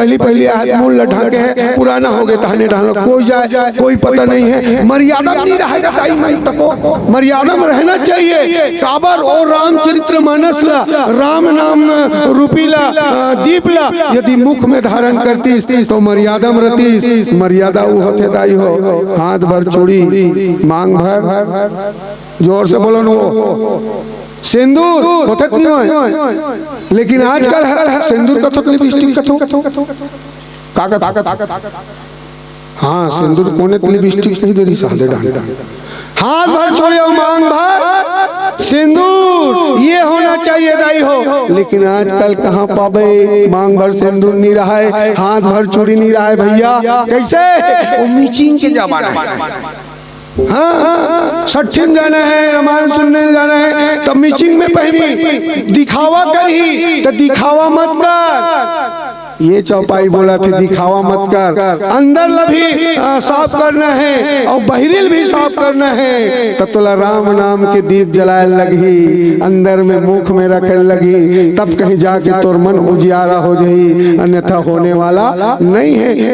पहली पहली हाथ मुंह लटा के है, पुराना हो गया तहने डालो, कोई जाए कोई पता नहीं है। मर्यादा नहीं रहेगा दाई मन तको, मर्यादा में रहना चाहिए। काबर और रामचरित्र मानस ला, राम नाम रूपीला दीपला यदि मुख में धारण करती तो मर्यादा में रहती। मर्यादा वो होते दाई हो, हाथ भर चूड़ी, मांग भर, जोर से बोलो वो सिंदूर कथक नहीं हो, लेकिन आजकल सिंदूर कथक लिपस्टिक हाँ सिंदूर कोने लिपस्टिक नहीं दे रही साले डाले हाथ भर छोड़े मांग भर सिंदूर, ये होना चाहिए दाई हो। लेकिन आजकल कहाँ पावे, मांग भर सिंदूर नहीं रहा है, हाथ भर चूड़ी नहीं रहा है भैया। कैसे वो मीचिंग के जमाना है, हाँ सच्ची में जाना है, रामायण सुनने जाना है तब मीचिंग में पहनी, दिखावा करी तो दिखावा मत कर। ये चौपाई बोला थे दिखावा मत कर, अंदर भी साफ करना है और बहिरिल भी साफ करना है। तब तोला राम नाम के दीप जलाए लगी, अंदर में मुख में रखे लगी, तब कहीं जाके तोर मन उजियारा हो जाई, अन्यथा होने वाला नहीं है।